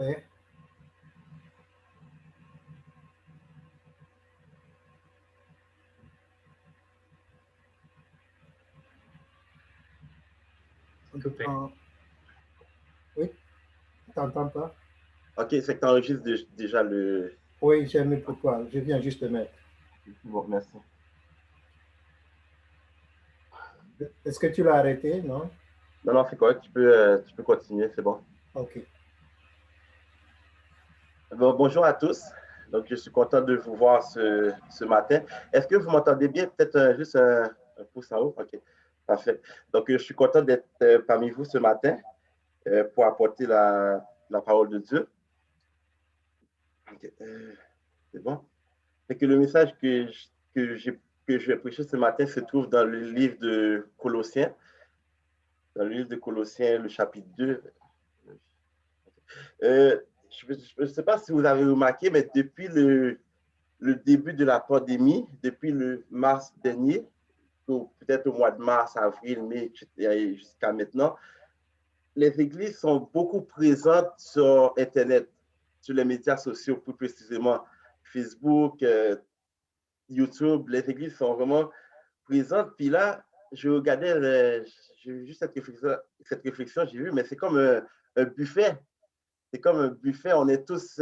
Oui, Coupé. oui, t'entends pas? OK, c'est que tu enregistres déjà le. Oui, j'ai mis pour toi. Je viens juste de mettre. Bon, merci. Est-ce que tu l'as arrêté? Non? Non, non, c'est correct, tu peux continuer, c'est bon. OK. Bon, bonjour à tous. Donc, je suis content de vous voir ce matin. Est-ce que vous m'entendez bien? Peut-être juste un pouce en haut. OK, parfait. Donc, je suis content d'être parmi vous ce matin pour apporter la parole de Dieu. OK, c'est bon. C'est que le message que je vais prêcher ce matin se trouve dans le livre de Colossiens, dans le livre de Colossiens, le chapitre 2. Je ne sais pas si vous avez remarqué, mais depuis le début de la pandémie, depuis le mars dernier, ou peut-être au mois de mars, avril, mai, jusqu'à maintenant, les églises sont beaucoup présentes sur Internet, sur les médias sociaux, plus précisément Facebook, YouTube. Les églises sont vraiment présentes. Puis là, je regardais, j'ai vu juste cette réflexion, j'ai vu, mais c'est comme un buffet. C'est comme un buffet, on est tous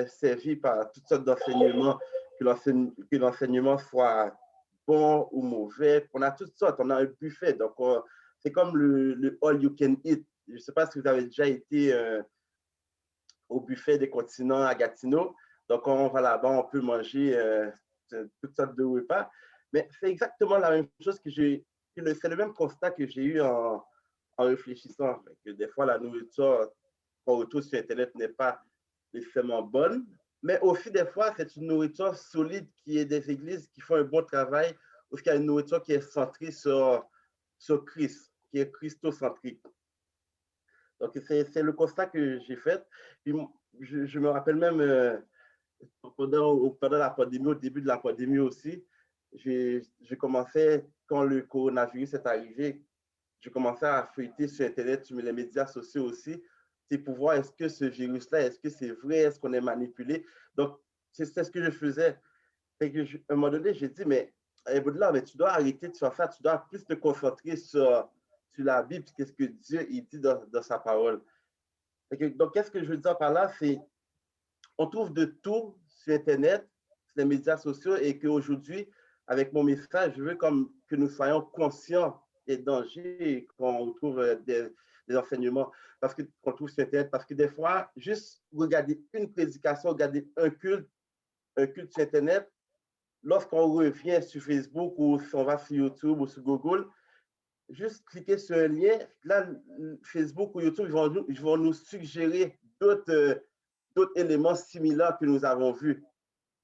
servis par toutes sortes d'enseignements, que l'enseignement soit bon ou mauvais. On a toutes sortes, on a un buffet. Donc, c'est comme le all you can eat. Je ne sais pas si vous avez déjà été au buffet des continents à Gatineau. Donc, on va là-bas, on peut manger toutes sortes de repas. Mais c'est exactement la même chose c'est le même constat que j'ai eu en réfléchissant. Que des fois, la nourriture qu'on retrouve sur Internet n'est pas nécessairement bonne, mais aussi des fois, c'est une nourriture solide qui est des églises qui font un bon travail, ou qu'il y a une nourriture qui est centrée sur Christ, qui est christocentrique. Donc, c'est le constat que j'ai fait. Puis, je me rappelle même pendant la pandémie, au début de la pandémie aussi, j'ai commencé, quand le coronavirus est arrivé, je commençais à feuilleter sur Internet, sur les médias sociaux aussi, c'est pour voir est-ce que ce virus-là, est-ce que c'est vrai, est-ce qu'on est manipulé. Donc, c'est ce que je faisais. Fait que à un moment donné, j'ai dit, mais Baudelaire, mais tu dois arrêter de faire ça, tu dois plus te concentrer sur la Bible, qu'est-ce que Dieu il dit dans sa parole. Donc, qu'est-ce que je veux dire par là? C'est on trouve de tout sur Internet, sur les médias sociaux, et qu'aujourd'hui, avec mon message, je veux comme que nous soyons conscients des dangers qu'on retrouve des enseignements qu'on trouve sur Internet. Parce que des fois, juste regarder une prédication, regarder un culte sur Internet, lorsqu'on revient sur Facebook ou si on va sur YouTube ou sur Google, juste cliquer sur un lien, là, Facebook ou YouTube, ils vont nous suggérer d'autres éléments similaires que nous avons vus.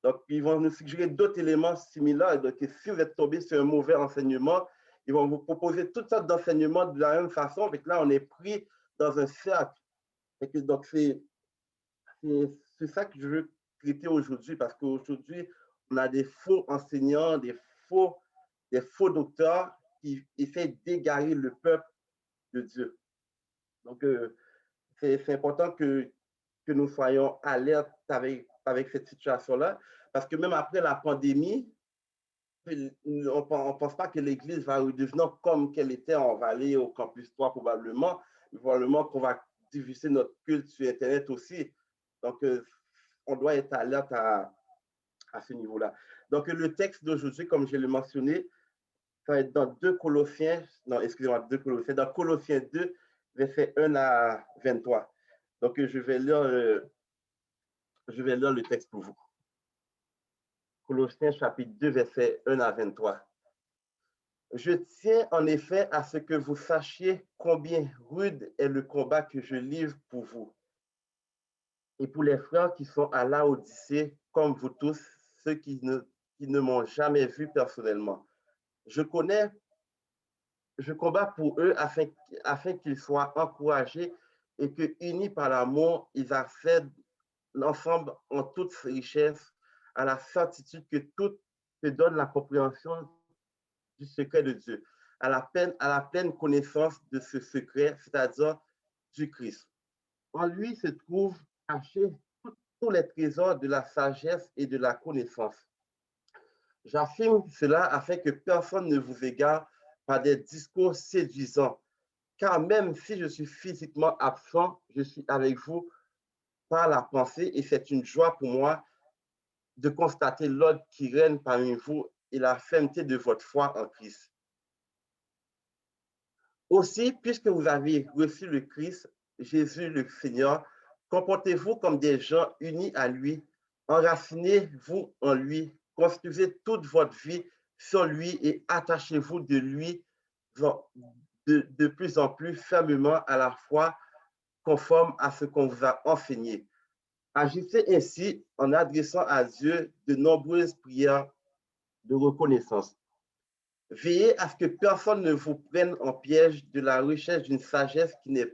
Donc, ils vont nous suggérer d'autres éléments similaires. Donc, si vous êtes tombé sur un mauvais enseignement, ils vont vous proposer toutes sortes d'enseignements de la même façon. Donc là, on est pris dans un cercle. Donc, c'est ça que je veux traiter aujourd'hui parce qu'aujourd'hui, on a des faux enseignants, des faux docteurs qui essaient d'égarer le peuple de Dieu. Donc, c'est important que nous soyons alertes avec cette situation-là, parce que même après la pandémie, on ne pense pas que l'Église va redevenir comme qu'elle était. On va aller au campus 3 probablement qu'on va diffuser notre culte sur Internet aussi. Donc, on doit être alerte à ce niveau-là. Donc, le texte d'aujourd'hui, comme je l'ai mentionné, ça va être dans 2 Colossiens, non, excusez-moi, 2 Colossiens, dans Colossiens 2, versets 1 à 23. Donc, je vais lire le texte pour vous. Colossiens chapitre 2, versets 1 à 23. Je tiens en effet à ce que vous sachiez combien rude est le combat que je livre pour vous et pour les frères qui sont à Laodicée, comme vous tous, ceux qui ne m'ont jamais vu personnellement. Je combats pour eux afin qu'ils soient encouragés et que, unis par l'amour, ils accèdent l'ensemble en toute richesse à la certitude que tout te donne la compréhension du secret de Dieu, à la pleine connaissance de ce secret, c'est-à-dire du Christ. En lui se trouve cacher tous les trésors de la sagesse et de la connaissance. J'affirme cela afin que personne ne vous égare par des discours séduisants, car même si je suis physiquement absent, je suis avec vous par la pensée et c'est une joie pour moi de constater l'ordre qui règne parmi vous et la fermeté de votre foi en Christ. Aussi, puisque vous avez reçu le Christ, Jésus le Seigneur, comportez-vous comme des gens unis à lui, enracinez-vous en lui, construisez toute votre vie sur lui et attachez-vous de lui de plus en plus fermement à la foi conforme à ce qu'on vous a enseigné. Agissez ainsi en adressant à Dieu de nombreuses prières de reconnaissance. Veillez à ce que personne ne vous prenne en piège de la recherche d'une sagesse qui n'est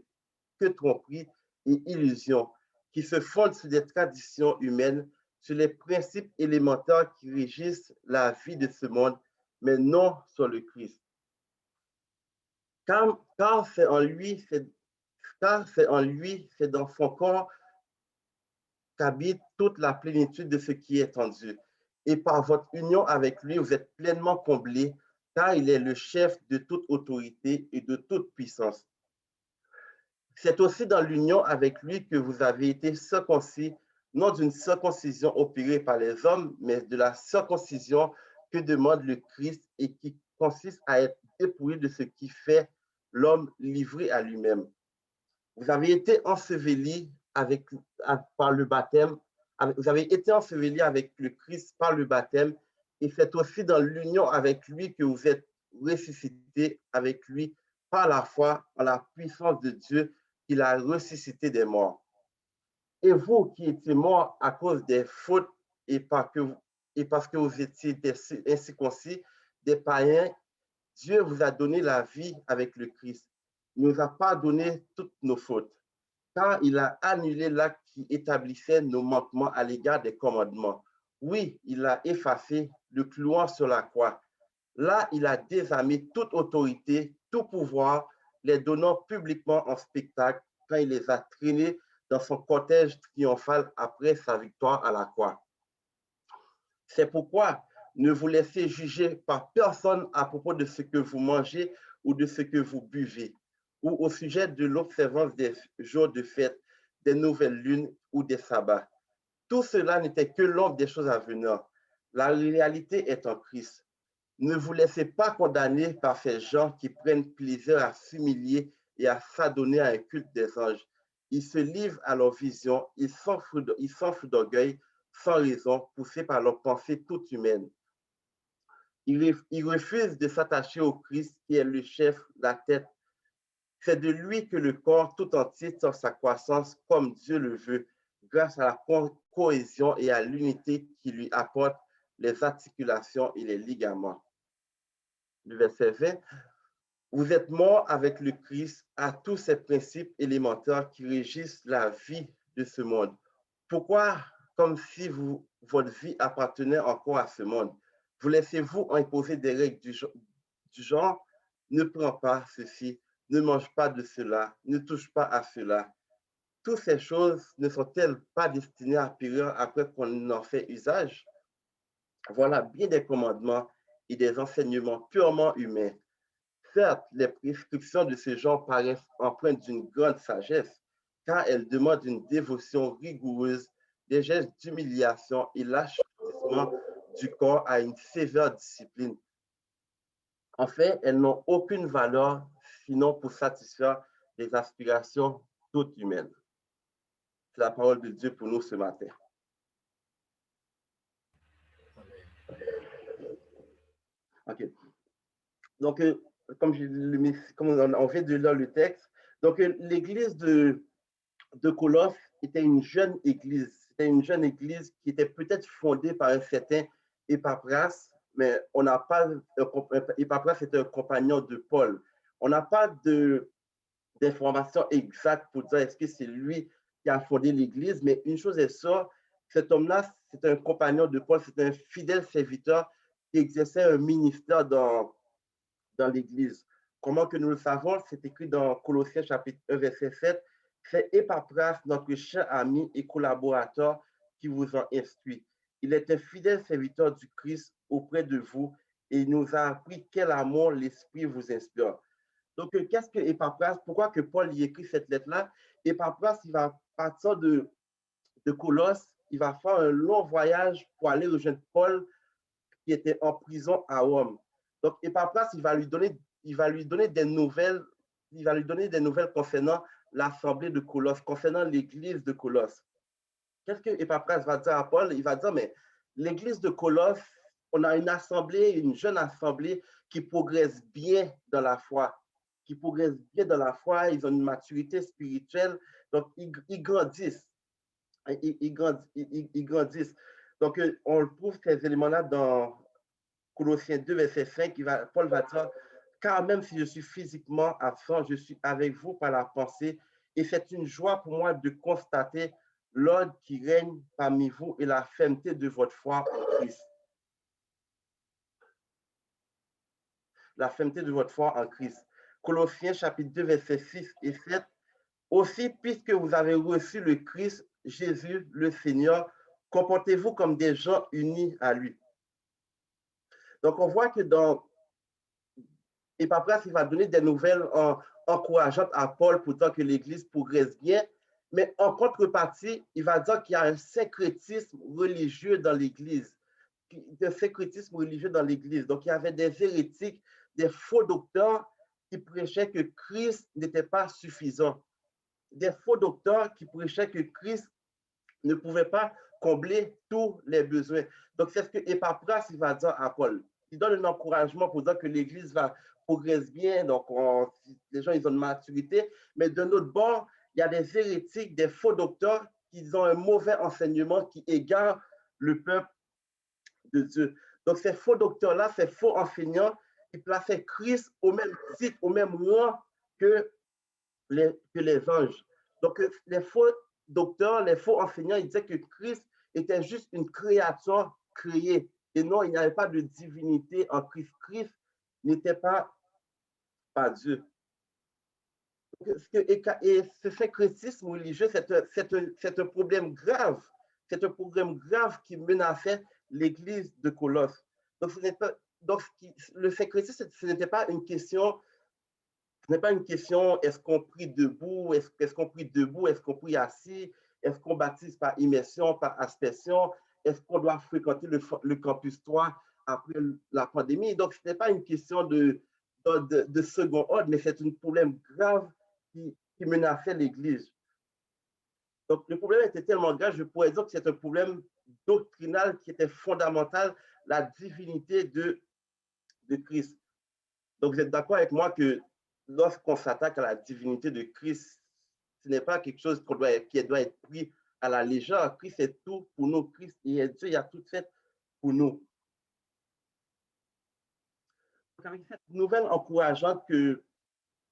que tromperie et illusion, qui se fonde sur des traditions humaines, sur les principes élémentaires qui régissent la vie de ce monde, mais non sur le Christ. Car c'est en lui, c'est dans son corps qu'habite toute la plénitude de ce qui est en Dieu. Et par votre union avec lui, vous êtes pleinement comblés, car il est le chef de toute autorité et de toute puissance. C'est aussi dans l'union avec lui que vous avez été circoncis, non d'une circoncision opérée par les hommes, mais de la circoncision que demande le Christ et qui consiste à être dépouillé de ce qui fait l'homme livré à lui-même. Vous avez été ensevelis par le baptême, vous avez été ensevelis avec le Christ par le baptême, et c'est aussi dans l'union avec lui que vous êtes ressuscités avec lui par la foi en la puissance de Dieu qu'il a ressuscité des morts. Et vous qui étiez morts à cause des fautes et parce que vous étiez incirconcis, des païens, Dieu vous a donné la vie avec le Christ. Il nous a pardonné toutes nos fautes, car il a annulé l'acte qui établissait nos manquements à l'égard des commandements. Oui, il a effacé, le clouant sur la croix. Là, il a désarmé toute autorité, tout pouvoir, les donnant publiquement en spectacle quand il les a traînés dans son cortège triomphal après sa victoire à la croix. C'est pourquoi ne vous laissez juger par personne à propos de ce que vous mangez ou de ce que vous buvez, ou au sujet de l'observance des jours de fête, des nouvelles lunes ou des sabbats. Tout cela n'était que l'ombre des choses à venir. La réalité est en Christ. Ne vous laissez pas condamner par ces gens qui prennent plaisir à s'humilier et à s'adonner à un culte des anges. Ils se livrent à leur vision, ils s'enfouent d'orgueil sans raison, poussés par leurs pensées toutes humaines. Ils refusent de s'attacher au Christ qui est le chef, la tête. C'est de lui que le corps tout entier tire sa croissance comme Dieu le veut, grâce à la cohésion et à l'unité qui lui apporte les articulations et les ligaments. Le verset 20, vous êtes morts avec le Christ à tous ces principes élémentaires qui régissent la vie de ce monde. Pourquoi, comme si votre vie appartenait encore à ce monde, vous laissez-vous imposer des règles du genre, ne prends pas ceci, ne mange pas de cela, ne touche pas à cela. Toutes ces choses ne sont-elles pas destinées à périr après qu'on en fait usage? Voilà bien des commandements et des enseignements purement humains. Certes, les prescriptions de ce genre paraissent empreintes d'une grande sagesse, car elles demandent une dévotion rigoureuse, des gestes d'humiliation et l'assouplissement du corps à une sévère discipline. En fait, elles n'ont aucune valeur sinon pour satisfaire les aspirations toutes humaines. C'est la parole de Dieu pour nous ce matin. OK. Donc, comme on vient de lire le texte, donc l'église de Colosse était une jeune église. C'était une jeune église qui était peut-être fondée par un certain Épaphrase, mais on n'a pas, Épaphrase était un compagnon de Paul. On n'a pas d'informations exactes pour dire est-ce que c'est lui qui a fondé l'église, mais une chose est sûre, cet homme-là, c'est un compagnon de Paul, c'est un fidèle serviteur qui exerçait un ministère dans l'église. Comment que nous le savons? C'est écrit dans Colossiens chapitre 1, verset 7. C'est Épapras, notre cher ami et collaborateur, qui vous a instruit. Il est un fidèle serviteur du Christ auprès de vous et il nous a appris quel amour l'Esprit vous inspire. Donc, qu'est-ce que Épapras? Pourquoi que Paul y écrit cette lettre-là? Épapras, il va partir de Colosse, il va faire un long voyage pour aller rejoindre Paul qui était en prison à Rome. Donc, Épapras, il va lui donner des nouvelles, concernant l'assemblée de Colosse, concernant l'église de Colosse. Qu'est-ce que Épapras va dire à Paul? Il va dire, mais l'église de Colosse, on a une assemblée, une jeune assemblée qui progresse bien dans la foi, ils ont une maturité spirituelle, donc ils grandissent. Ils grandissent. Donc, on trouve ces éléments-là dans Colossiens 2, verset 5, Paul va dire, car même si je suis physiquement absent, je suis avec vous par la pensée, et c'est une joie pour moi de constater l'ordre qui règne parmi vous et la fermeté de votre foi en Christ. La fermeté de votre foi en Christ. Colossiens chapitre 2, verset 6 et 7. Aussi, puisque vous avez reçu le Christ, Jésus, le Seigneur, comportez-vous comme des gens unis à lui. Donc, on voit que dans Épapras, il va donner des nouvelles encourageantes à Paul pour dire que l'Église progresse bien, mais en contrepartie, il va dire qu'il y a un syncrétisme religieux dans l'Église. Donc, il y avait des hérétiques, des faux docteurs qui prêchaient que Christ n'était pas suffisant. Des faux docteurs qui prêchaient que Christ ne pouvait pas combler tous les besoins. Donc, c'est ce que Épapras va dire à Paul. Il donne un encouragement pour dire que l'Église progresse bien, donc les gens ils ont une maturité, mais de notre bord, il y a des hérétiques, des faux docteurs qui ont un mauvais enseignement qui égare le peuple de Dieu. Donc, ces faux docteurs-là, ces faux enseignants, ils plaçaient Christ au même titre, au même rang que les anges. Donc, les faux docteurs, les faux enseignants, ils disaient que Christ était juste une créature créée. Et non, il n'y avait pas de divinité en Christ. Christ n'était pas Dieu. Et ce syncrétisme religieux, c'est un problème grave. C'est un problème grave qui menaçait l'Église de Colosse. Donc, le syncrétisme, ce n'était pas une question. Ce n'est pas une question, est-ce qu'on prie debout, est-ce qu'on prie debout, est-ce qu'on prie assis, est-ce qu'on baptise par immersion, par aspersion, est-ce qu'on doit fréquenter le campus 3 après la pandémie. Donc, ce n'est pas une question de second ordre, mais c'est un problème grave qui menaçait l'Église. Donc, le problème était tellement grave, je pourrais dire que c'est un problème doctrinal qui était fondamental, la divinité de Christ. Donc, vous êtes d'accord avec moi que lorsqu'on s'attaque à la divinité de Christ, ce n'est pas quelque chose qui doit être pris à la légère. Christ est tout pour nous. Christ est Dieu, il a tout fait pour nous. Donc, avec cette nouvelle encourageante que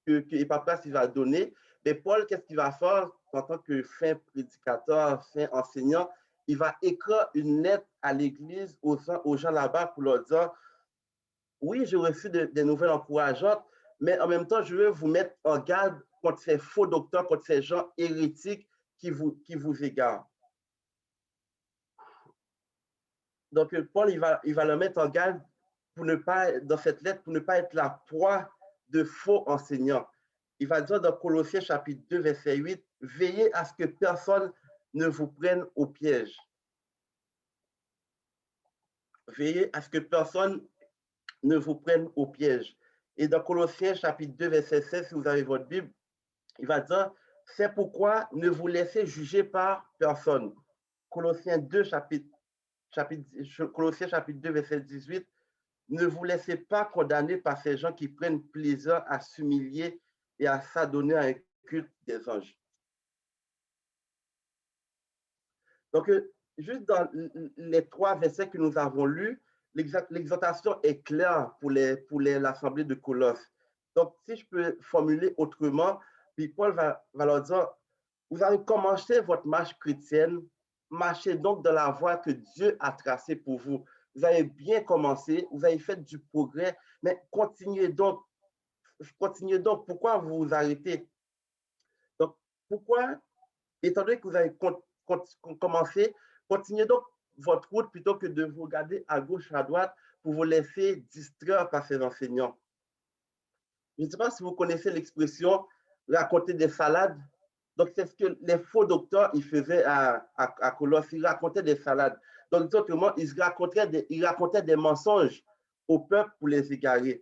Épapras va donner, mais Paul, qu'est-ce qu'il va faire en tant que fin prédicateur, fin enseignant? Il va écrire une lettre à l'Église, aux gens là-bas pour leur dire, oui, j'ai reçu des nouvelles encourageantes, mais en même temps, je veux vous mettre en garde contre ces faux docteurs, contre ces gens hérétiques qui vous égarent. Donc, Paul, il va le mettre en garde dans cette lettre, pour ne pas être la proie de faux enseignants. Il va dire dans Colossiens chapitre 2, verset 8, « Veillez à ce que personne ne vous prenne au piège. » Veillez à ce que personne ne vous prenne au piège. Et dans Colossiens chapitre 2, verset 16, si vous avez votre Bible, il va dire, c'est pourquoi ne vous laissez juger par personne. Colossiens chapitre 2, verset 18, ne vous laissez pas condamner par ces gens qui prennent plaisir à s'humilier et à s'adonner à un culte des anges. Donc, juste dans les 3 versets que nous avons lus, l'exhortation est claire pour l'assemblée de Colosse. Donc, si je peux formuler autrement, puis Paul va leur dire, vous avez commencé votre marche chrétienne, marchez donc dans la voie que Dieu a tracée pour vous. Vous avez bien commencé, vous avez fait du progrès, mais continuez donc. Pourquoi vous vous arrêtez? Donc, pourquoi, étant donné que vous avez commencé, continuez donc votre route plutôt que de vous regarder à gauche, à droite pour vous laisser distraire par ces enseignants. Je ne sais pas si vous connaissez l'expression raconter des salades. Donc, c'est ce que les faux docteurs ils faisaient à Colosse. Ils racontaient des salades. Donc, autrement, ils racontaient des mensonges au peuple pour les égarer.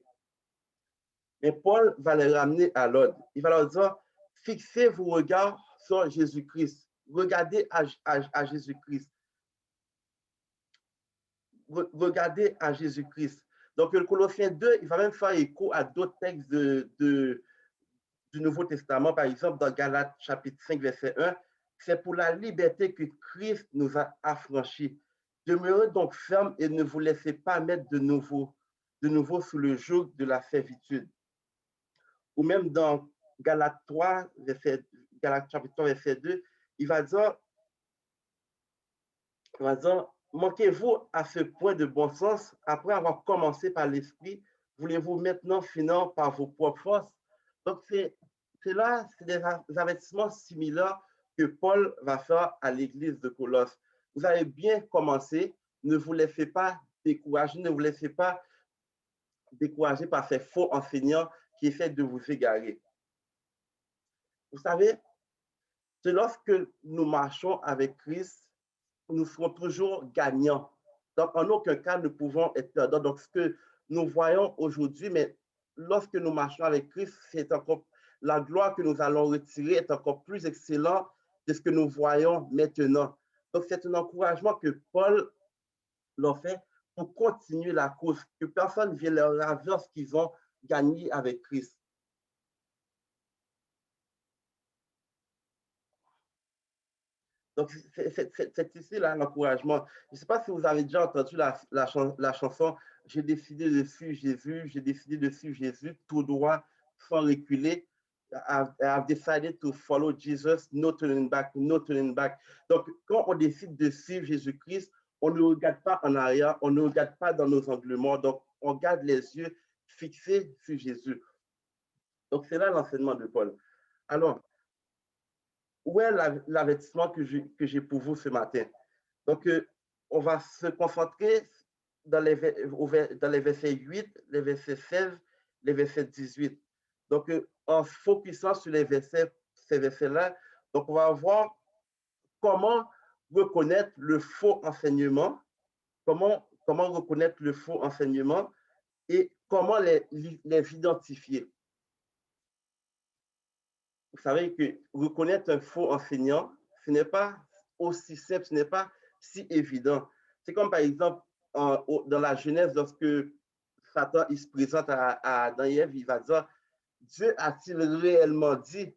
Mais Paul va les ramener à l'ordre. Il va leur dire, fixez vos regards sur Jésus-Christ. Regardez à Jésus-Christ. Regardez à Jésus-Christ. Donc, le Colossiens 2, il va même faire écho à d'autres textes du Nouveau Testament. Par exemple, dans Galates chapitre 5, verset 1, c'est pour la liberté que Christ nous a affranchis. Demeurez donc fermes et ne vous laissez pas mettre de nouveau sous le joug de la servitude. Ou même dans Galates chapitre 3, verset 2, il va dire, manquez-vous à ce point de bon sens, après avoir commencé par l'esprit, voulez-vous maintenant finir par vos propres forces? Donc, c'est des avertissements similaires que Paul va faire à l'église de Colosse. Vous avez bien commencé, ne vous laissez pas décourager, ne vous laissez pas décourager par ces faux enseignants qui essaient de vous égarer. Vous savez, c'est lorsque nous marchons avec Christ, nous serons toujours gagnants. Donc, en aucun cas, nous pouvons être perdants. Donc, ce que nous voyons aujourd'hui, mais lorsque nous marchons avec Christ, c'est encore la gloire que nous allons retirer est encore plus excellente de ce que nous voyons maintenant. Donc, c'est un encouragement que Paul leur fait pour continuer la course, que personne ne vienne leur ravir ce qu'ils ont gagné avec Christ. Donc, c'est ici là l'encouragement. Je ne sais pas si vous avez déjà entendu la chanson « J'ai décidé de suivre Jésus, j'ai décidé de suivre Jésus tout droit, sans reculer. I've decided to follow Jesus, no turning back, no turning back. » Donc, quand on décide de suivre Jésus-Christ, on ne regarde pas en arrière, on ne regarde pas dans nos angles morts. Donc, on garde les yeux fixés sur Jésus. Donc, c'est là l'enseignement de Paul. Alors, où est l'avertissement que j'ai pour vous ce matin? Donc, on va se concentrer dans les versets 8, les versets 16, les versets 18. Donc, en focusant sur ces versets-là, donc on va voir comment reconnaître le faux enseignement, comment reconnaître le faux enseignement et comment les identifier. Vous savez que reconnaître un faux enseignant, ce n'est pas aussi simple, ce n'est pas si évident. C'est comme par exemple dans la Genèse, lorsque Satan il se présente à Adam et Ève, il va dire, Dieu a-t-il réellement dit?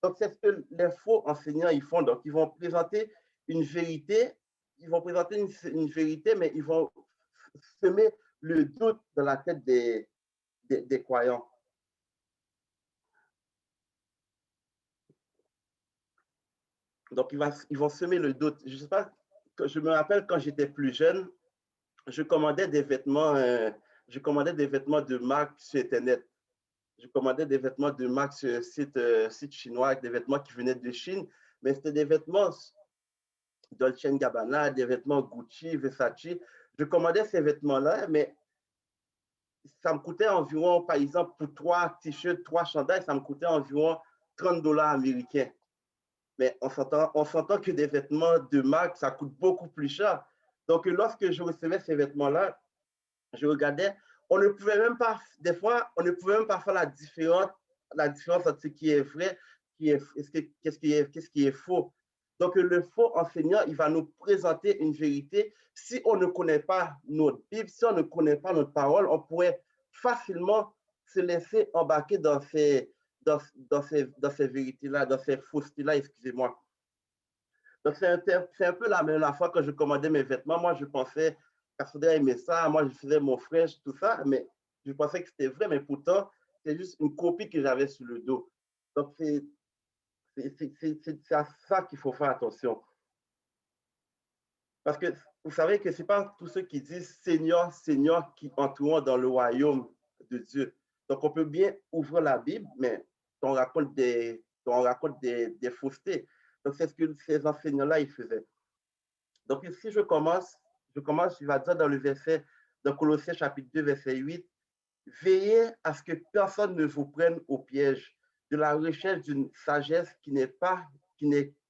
Donc c'est ce que les faux enseignants ils font. Donc ils vont présenter une vérité, une vérité, mais ils vont semer le doute dans la tête des croyants. Donc, ils vont semer le doute. Je sais pas, je me rappelle quand j'étais plus jeune, je commandais des vêtements de marque sur Internet. Je commandais des vêtements de marque sur un site chinois, des vêtements qui venaient de Chine, mais c'était des vêtements Dolce & Gabbana, des vêtements Gucci, Versace. Je commandais ces vêtements-là, mais ça me coûtait environ, par exemple, pour 3 t-shirts, 3 chandails, ça me coûtait environ $30 américains. Mais on s'entend que des vêtements de marque, ça coûte beaucoup plus cher. Donc, lorsque je recevais ces vêtements-là, je regardais, on ne pouvait même pas, des fois, on ne pouvait même pas faire la différence entre ce qui est vrai, qu'est-ce qui est faux. Donc, le faux enseignant, il va nous présenter une vérité. Si on ne connaît pas notre Bible, si on ne connaît pas notre parole, on pourrait facilement se laisser embarquer dans ces vérités-là, dans ces faussetés-là, excusez-moi. Donc, c'est un peu la même fois quand je commandais mes vêtements. Moi, je pensais qu'Assoudé aimait ça. Moi, je faisais mon fraîche, tout ça. Mais je pensais que c'était vrai. Mais pourtant, c'est juste une copie que j'avais sur le dos. Donc, c'est à ça qu'il faut faire attention. Parce que vous savez que ce n'est pas tous ceux qui disent Seigneur, Seigneur qui entreront dans le royaume de Dieu. Donc, on peut bien ouvrir la Bible, mais on raconte des on raconte des faussetés. Donc, c'est ce que ces enseignants-là, ils faisaient. Donc, ici, je commence, il va dire dans Colossiens chapitre 2, verset 8, veillez à ce que personne ne vous prenne au piège de la recherche d'une sagesse qui n'est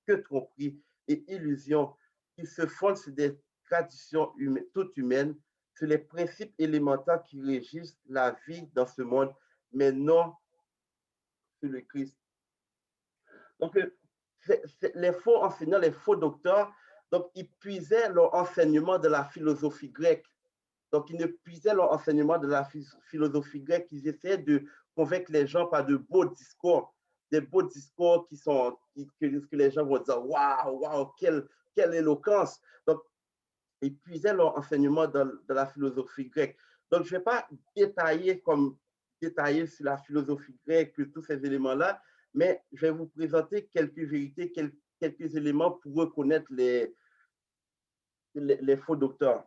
que tromperie et illusion, qui se fonde sur des traditions toutes humaines, sur les principes élémentaires qui régissent la vie dans ce monde, mais non sur le Christ. Donc, les faux enseignants, les faux docteurs, donc, ils puisaient leur enseignement de la philosophie grecque. Donc, ils ne puisaient leur enseignement de la philosophie grecque. Ils essayaient de convaincre les gens par de beaux discours, des beaux discours que les gens vont dire waouh, waouh, quelle éloquence. Donc, ils puisaient leur enseignement de la philosophie grecque. Donc, je ne vais pas détailler sur la philosophie grecque, tous ces éléments-là, mais je vais vous présenter quelques vérités, quelques éléments pour reconnaître les faux docteurs.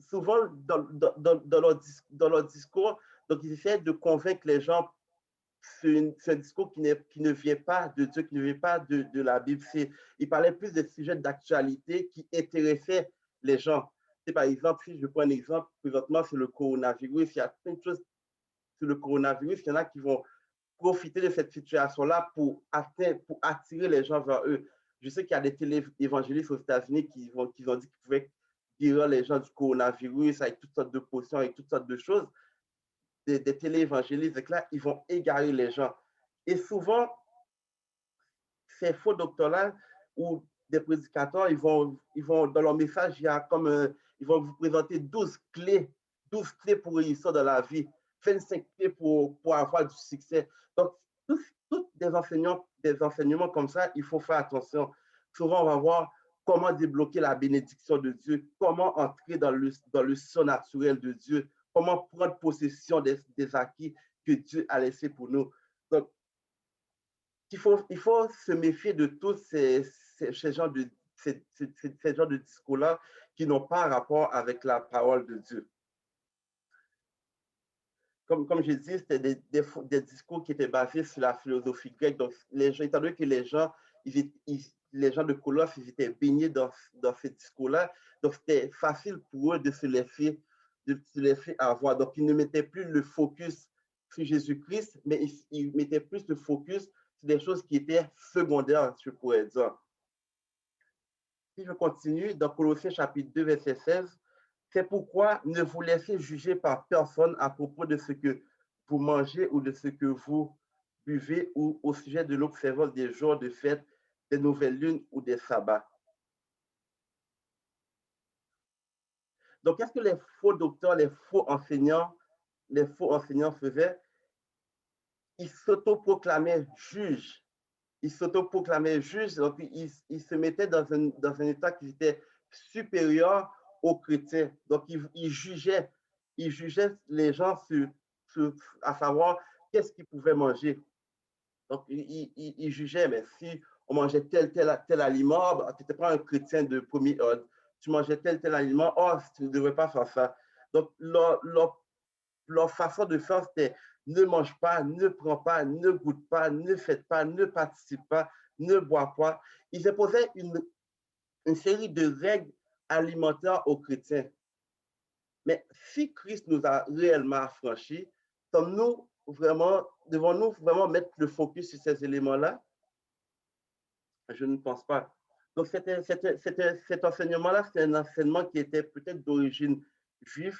Souvent, dans leur discours, donc ils essaient de convaincre les gens. C'est un discours qui ne vient pas de Dieu, qui ne vient pas de la Bible. Il parlait plus de sujets d'actualité qui intéressaient les gens. Par exemple, si je prends un exemple, présentement, c'est le coronavirus. Il y a plein de choses sur le coronavirus. Il y en a qui vont profiter de cette situation-là pour attirer les gens vers eux. Je sais qu'il y a des téléévangélistes aux États-Unis qui ont dit qu'ils pouvaient guérir les gens du coronavirus avec toutes sortes de potions, avec toutes sortes de choses. Des téléévangélistes, là, ils vont égarer les gens. Et souvent, ces faux docteurs-là ou des prédicateurs, ils vont dans leur message, il y a ils vont vous présenter 12 clés pour réussir dans la vie, 25 clés pour avoir du succès. Donc, tous des enseignements comme ça, il faut faire attention. Souvent, on va voir comment débloquer la bénédiction de Dieu, comment entrer dans le surnaturel de Dieu, comment prendre possession des acquis que Dieu a laissés pour nous. Donc, il faut se méfier de tous ces genres de discours-là qui n'ont pas rapport avec la parole de Dieu. Comme je dis, c'était des discours qui étaient basés sur la philosophie grecque. Donc, étant donné que les gens de Colosse, ils étaient baignés dans ces discours-là, donc c'était facile pour eux de se laisser avoir. Donc, ils ne mettaient plus le focus sur Jésus-Christ, mais ils mettaient plus le focus sur des choses qui étaient secondaires, je pourrais dire. Si je continue, dans Colossiens chapitre 2, verset 16, c'est pourquoi ne vous laissez juger par personne à propos de ce que vous mangez ou de ce que vous buvez ou au sujet de l'observance des jours de fête, des nouvelles lunes ou des sabbats. Donc, qu'est-ce que les faux docteurs, les faux enseignants faisaient? Ils s'autoproclamaient juges. Donc ils se mettaient dans un état qui était supérieur aux chrétiens. Donc, ils jugeaient les gens à savoir qu'est-ce qu'ils pouvaient manger. Donc, ils jugeaient, mais si on mangeait tel aliment, tu n'étais pas un chrétien de premier ordre. Tu mangeais tel aliment, tu ne devrais pas faire ça. Donc, leur façon de faire, c'était ne mange pas, ne prends pas, ne goûte pas, ne faites pas, ne participe pas, ne bois pas. Ils imposaient une série de règles alimentaires aux chrétiens. Mais si Christ nous a réellement affranchis, devons-nous vraiment mettre le focus sur ces éléments-là? Je ne pense pas. Donc, cet enseignement-là, c'est un enseignement qui était peut-être d'origine juive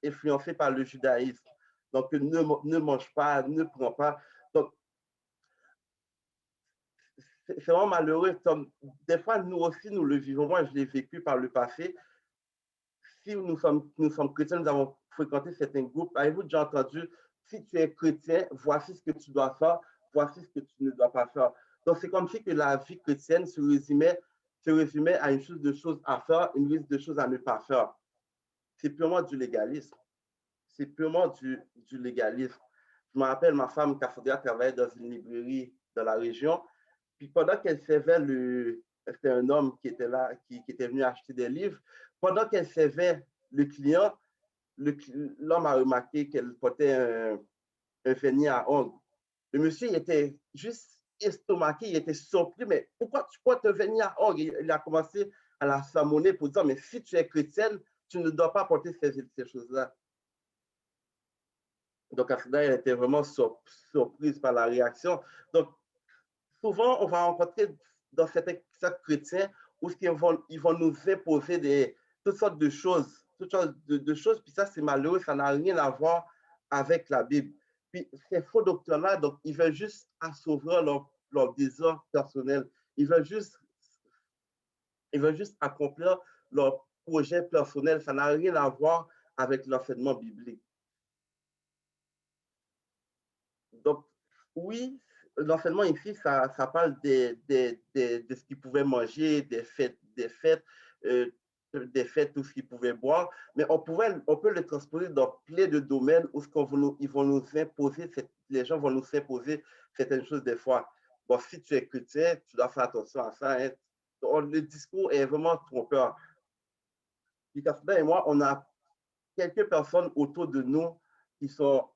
influencé par le judaïsme. Donc, ne mange pas, ne prends pas. Donc, c'est vraiment malheureux. Des fois, nous aussi, nous le vivons. Moi, je l'ai vécu par le passé. Si nous sommes chrétiens, nous avons fréquenté certains groupes. Avez-vous déjà entendu, si tu es chrétien, voici ce que tu dois faire, voici ce que tu ne dois pas faire. Donc, c'est comme si que la vie chrétienne se résumait à une liste de choses à faire, une liste de choses à ne pas faire. C'est purement du légalisme. C'est purement du légalisme. Je me rappelle, ma femme, Cassandra, travaillait dans une librairie dans la région. Puis pendant qu'elle servait c'était un homme qui était là, qui était venu acheter des livres. Pendant qu'elle servait le client, l'homme a remarqué qu'elle portait un vernis à ongles. Le monsieur, il était juste estomaqué, il était surpris, mais pourquoi tu portes un vernis à ongles? Il a commencé à la sermonner pour dire, mais si tu es chrétienne, tu ne dois pas porter ces choses-là. Donc, Asda, elle était vraiment surprise par la réaction. Donc, souvent, on va rencontrer dans certains chrétiens où ils vont nous imposer toutes sortes de choses, puis ça, c'est malheureux, ça n'a rien à voir avec la Bible. Puis, ces faux docteurs-là, donc, ils veulent juste assouvir leur désir personnel. Ils veulent juste accomplir leur projet personnel. Ça n'a rien à voir avec l'enseignement biblique. Donc, oui, l'enseignement ici, ça parle de ce qu'ils pouvaient manger, des fêtes, tout ce qu'ils pouvaient boire, mais on peut le transposer dans plein de domaines où ils vont nous imposer, les gens vont nous imposer certaines choses des fois. Bon, si tu es chrétien, tu dois faire attention à ça. Hein. Le discours est vraiment trompeur. Puis, Kasper et moi, on a quelques personnes autour de nous qui sont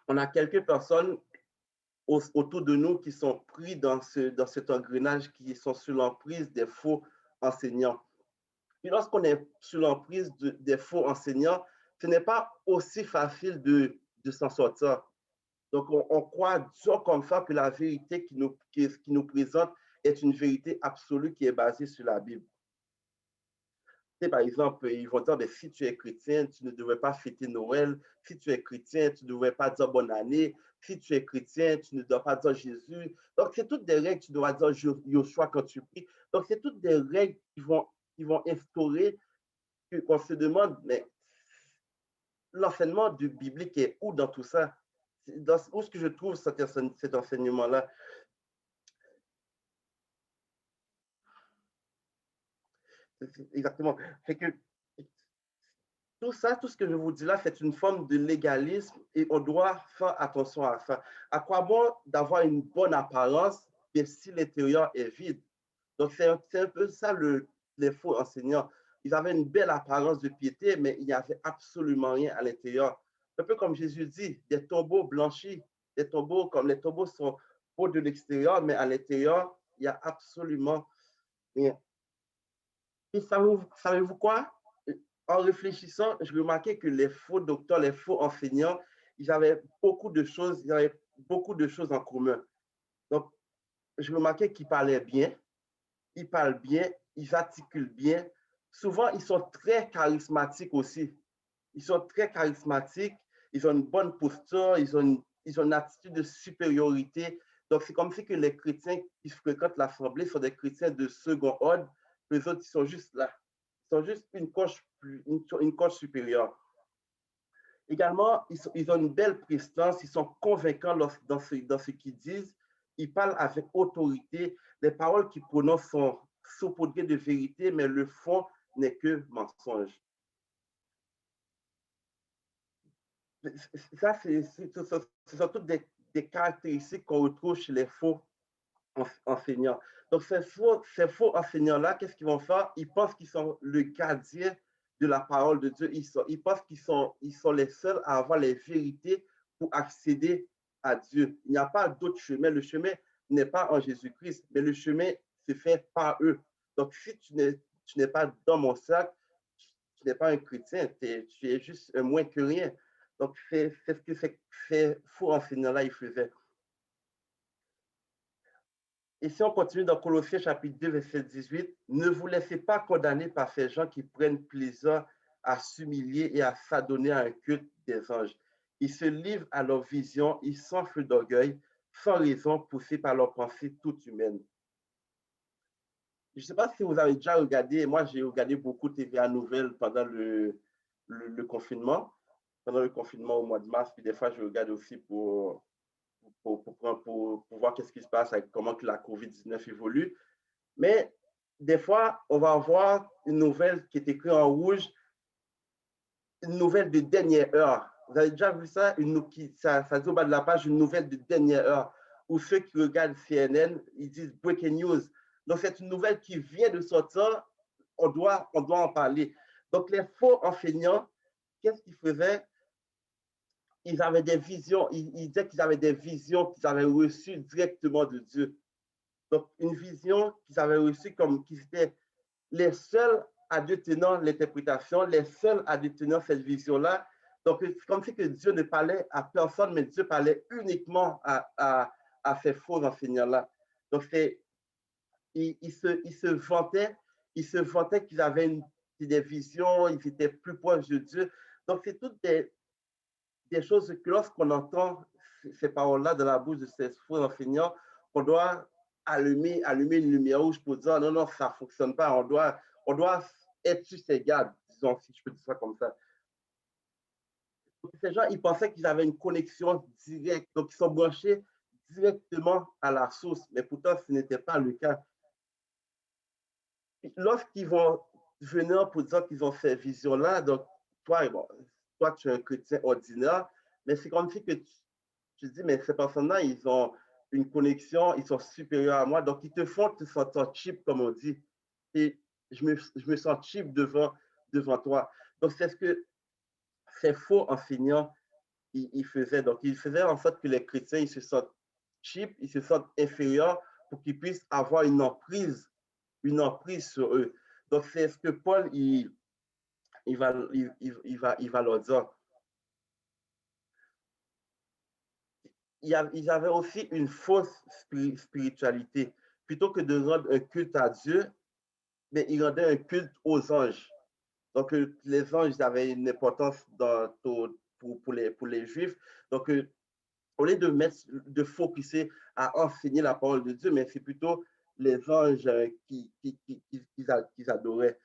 on a quelques personnes autour de nous qui sont pris dans cet engrenage, qui sont sous l'emprise des faux enseignants. Puis lorsqu'on est sous l'emprise des faux enseignants, ce n'est pas aussi facile de s'en sortir. Donc, on croit dur comme ça que la vérité qui nous présente est une vérité absolue qui est basée sur la Bible. Par exemple, ils vont dire, si tu es chrétien, tu ne devrais pas fêter Noël. Si tu es chrétien, tu ne devrais pas dire bonne année. Si tu es chrétien, tu ne dois pas dire Jésus. Donc, c'est toutes des règles, tu dois dire Yoshua quand tu pries. Donc, c'est toutes des règles qui vont instaurer, qu'on se demande, mais l'enseignement du biblique est où dans tout ça? Où est-ce que je trouve cet enseignement-là? Exactement. Fait que tout ça, tout ce que je vous dis là, c'est une forme de légalisme et on doit faire attention à ça. À quoi bon d'avoir une bonne apparence, mais si l'intérieur est vide? Donc, c'est un peu ça les faux enseignants. Ils avaient une belle apparence de piété, mais il n'y avait absolument rien à l'intérieur. Un peu comme Jésus dit, des tombeaux blanchis, des tombeaux comme les tombeaux sont beaux de l'extérieur, mais à l'intérieur, il n'y a absolument rien. Et savez-vous quoi? En réfléchissant, je remarquais que les faux docteurs, les faux enseignants, ils avaient beaucoup de choses en commun. Donc, je remarquais qu'ils parlaient bien, ils parlent bien, ils articulent bien. Souvent, ils sont très charismatiques aussi. Ils sont très charismatiques, ils ont une bonne posture, ils ont une attitude de supériorité. Donc, c'est comme si que les chrétiens qui fréquentent l'Assemblée sont des chrétiens de second ordre. Les autres, ils sont juste là. Ils sont juste une coche supérieure. Également, ils ont une belle prestance, ils sont convaincants dans ce qu'ils disent. Ils parlent avec autorité. Les paroles qu'ils prononcent sont saupoudrées de vérité, mais le fond n'est que mensonge. Ça, ce sont toutes des caractéristiques qu'on retrouve chez les faux enseignants. Donc, ces faux enseignants-là, qu'est-ce qu'ils vont faire? Ils pensent qu'ils sont le gardien de la parole de Dieu. Ils pensent qu'ils sont les seuls à avoir les vérités pour accéder à Dieu. Il n'y a pas d'autre chemin. Le chemin n'est pas en Jésus-Christ, mais le chemin se fait par eux. Donc, si tu n'es pas dans mon cercle, tu n'es pas un chrétien, tu es juste un moins que rien. Donc, c'est ce que ces faux enseignants-là, ils faisaient. Et si on continue dans Colossiens chapitre 2, verset 18, ne vous laissez pas condamner par ces gens qui prennent plaisir à s'humilier et à s'adonner à un culte des anges. Ils se livrent à leur vision, ils s'enflent d'orgueil, sans raison, poussés par leurs pensées toutes humaines. Je ne sais pas si vous avez déjà regardé, moi j'ai regardé beaucoup TVA Nouvelles pendant le confinement, au mois de mars, puis des fois je regarde aussi pour voir qu'est-ce qui se passe, avec comment que la COVID-19 évolue. Mais des fois, on va avoir une nouvelle qui est écrite en rouge, une nouvelle de dernière heure. Vous avez déjà vu ça? Ça dit au bas de la page, une nouvelle de dernière heure, où ceux qui regardent CNN, ils disent breaking news. Donc, c'est une nouvelle qui vient de sortir, on doit en parler. Donc, les faux enseignants, qu'est-ce qu'ils faisaient? ils avaient des visions, ils disaient qu'ils avaient des visions qu'ils avaient reçues directement de Dieu. Donc, une vision qu'ils avaient reçue comme qu'ils étaient les seuls à détenir l'interprétation, les seuls à détenir cette vision-là. Donc, c'est comme si que Dieu ne parlait à personne, mais Dieu parlait uniquement à ces faux enseignants-là. Donc, ils se vantaient qu'ils avaient des visions, ils étaient plus proches de Dieu. Donc, c'est toutes des choses que lorsqu'on entend ces paroles-là de la bouche de ces faux enseignants, on doit allumer une lumière rouge pour dire non, non, ça ne fonctionne pas. On doit être sur ses gardes, disons, si je peux dire ça comme ça. Donc, ces gens, ils pensaient qu'ils avaient une connexion directe, donc ils sont branchés directement à la source, mais pourtant, ce n'était pas le cas. Lorsqu'ils vont venir pour dire qu'ils ont ces visions-là, donc toi, bon, toi, tu es un chrétien ordinaire, mais c'est comme si que tu dis, mais ces personnes-là, ils ont une connexion, ils sont supérieurs à moi, donc ils te font te sentir cheap, comme on dit. Et je me sens cheap devant toi. Donc, c'est ce que ces faux enseignants, ils faisaient. Donc, ils faisaient en sorte que les chrétiens, ils se sentent cheap, ils se sentent inférieurs pour qu'ils puissent avoir une emprise sur eux. Donc, c'est ce que Paul, il va leur dire. Ils avaient aussi une fausse spiritualité. Plutôt que de rendre un culte à Dieu, mais ils rendaient un culte aux anges. Donc, les anges avaient une importance pour les Juifs. Donc, au lieu de focuser à enseigner la parole de Dieu, mais c'est plutôt les anges qu'ils adoraient.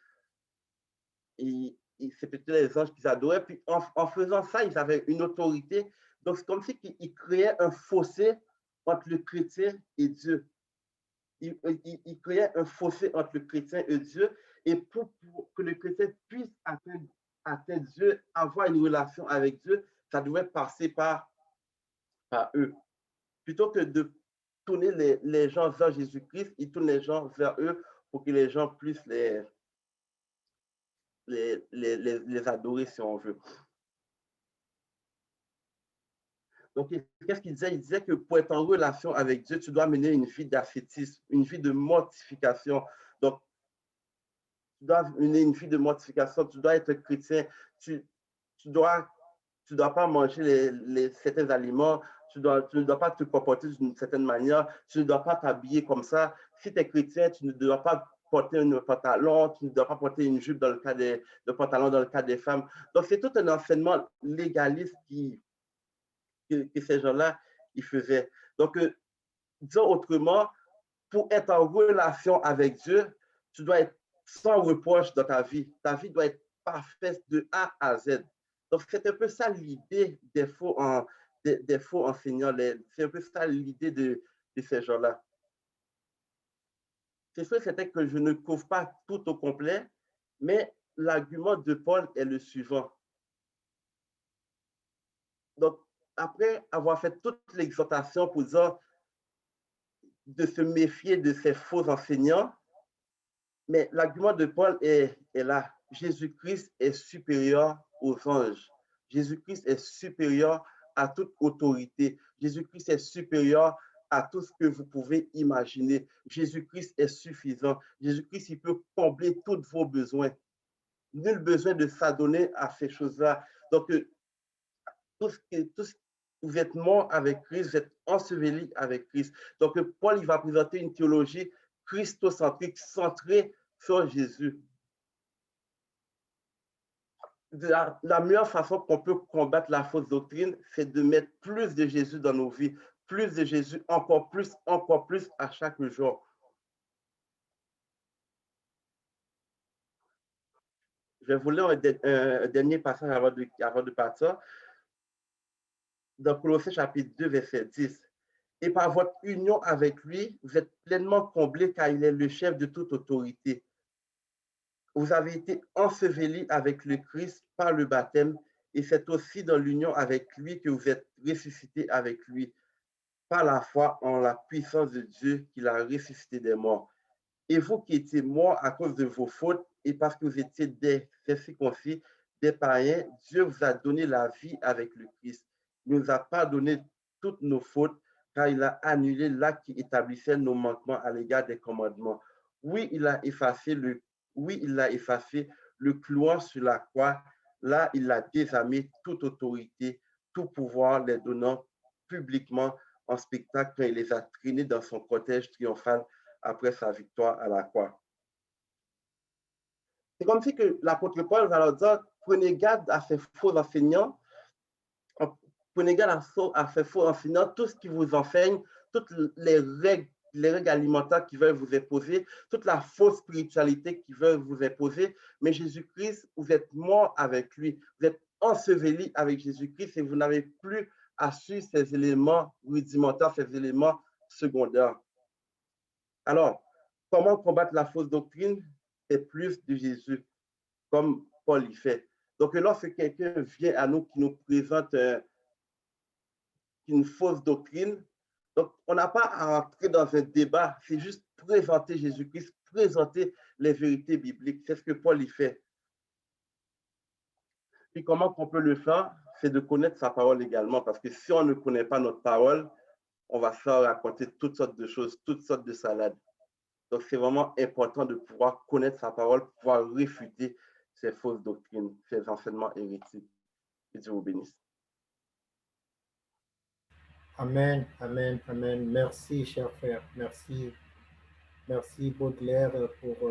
Et c'est plutôt les anges qu'ils adoraient. Puis en faisant ça, ils avaient une autorité. Donc, c'est comme si ils créaient un fossé entre le chrétien et Dieu. Ils créaient un fossé entre le chrétien et Dieu. Et pour que le chrétien puisse atteindre Dieu, avoir une relation avec Dieu, ça devait passer par eux. Plutôt que de tourner les gens vers Jésus-Christ, ils tournent les gens vers eux pour que les gens puissent les adorer, si on veut. Donc, qu'est-ce qu'il disait? Il disait que pour être en relation avec Dieu, tu dois mener une vie d'ascétisme, une vie de mortification. Donc, tu dois mener une vie de mortification, tu dois être chrétien, tu dois pas manger certains aliments, tu ne dois pas te comporter d'une certaine manière, tu ne dois pas t'habiller comme ça. Si tu es chrétien, tu ne dois pas porter un pantalon, tu ne dois pas porter une jupe dans le cas des pantalons dans le cas des femmes. Donc, c'est tout un enseignement légaliste que ces gens-là, ils faisaient. Donc, disons autrement, pour être en relation avec Dieu, tu dois être sans reproche dans ta vie. Ta vie doit être parfaite de A à Z. Donc, c'est un peu ça l'idée des faux enseignants. C'est un peu ça l'idée de ces gens-là. C'est sûr, c'était que je ne couvre pas tout au complet, mais l'argument de Paul est le suivant. Donc, après avoir fait toute l'exhortation pour dire de se méfier de ces faux enseignants, mais l'argument de Paul est là. Jésus-Christ est supérieur aux anges. Jésus-Christ est supérieur à toute autorité. Jésus-Christ est supérieur à tout ce que vous pouvez imaginer. Jésus-Christ est suffisant. Jésus-Christ, il peut combler tous vos besoins. Nul besoin de s'adonner à ces choses-là. Donc, vous êtes mort avec Christ, vous êtes enseveli avec Christ. Donc, Paul, il va présenter une théologie christocentrique, centrée sur Jésus. La meilleure façon qu'on peut combattre la fausse doctrine, c'est de mettre plus de Jésus dans nos vies, plus de Jésus, encore plus à chaque jour. Je vais vous lire un dernier passage avant de partir. Dans Colossiens chapitre 2, verset 10. Et par votre union avec lui, vous êtes pleinement comblés car il est le chef de toute autorité. Vous avez été ensevelis avec le Christ par le baptême et c'est aussi dans l'union avec lui que vous êtes ressuscités avec lui par la foi en la puissance de Dieu qui l'a ressuscité des morts. Et vous qui étiez morts à cause de vos fautes et parce que vous étiez des circoncis, des païens, Dieu vous a donné la vie avec le Christ. nous a pardonné toutes nos fautes, car il a annulé l'acte qui établissait nos manquements à l'égard des commandements. Oui, il a effacé le clouant sur la croix. Là, il a désarmé toute autorité, tout pouvoir, les donnant publiquement en spectacle quand il les a traînés dans son cortège triomphal après sa victoire à la croix. C'est comme si que l'apôtre Paul va leur dire, prenez garde à ces faux enseignants, prenez garde à ces faux enseignants, tout ce qui vous enseigne, toutes les règles alimentaires qui veulent vous imposer, toute la fausse spiritualité qui veulent vous imposer. Mais Jésus-Christ, vous êtes mort avec lui, vous êtes enseveli avec Jésus-Christ et vous n'avez plus à suivre ces éléments rudimentaires, ces éléments secondaires. Alors, comment combattre la fausse doctrine? C'est plus de Jésus, comme Paul y fait. Donc, lorsque quelqu'un vient à nous qui nous présente une fausse doctrine, donc on n'a pas à entrer dans un débat, c'est juste présenter Jésus-Christ, présenter les vérités bibliques. C'est ce que Paul y fait. Et comment on peut le faire? C'est de connaître sa parole également, parce que si on ne connaît pas notre parole, on va se faire raconter toutes sortes de choses, toutes sortes de salades. Donc, c'est vraiment important de pouvoir connaître sa parole, pouvoir réfuter ces fausses doctrines, ces enseignements hérétiques. Que Dieu vous bénisse. Amen, amen, amen. Merci, cher frère. Merci. Merci, Baudelaire, pour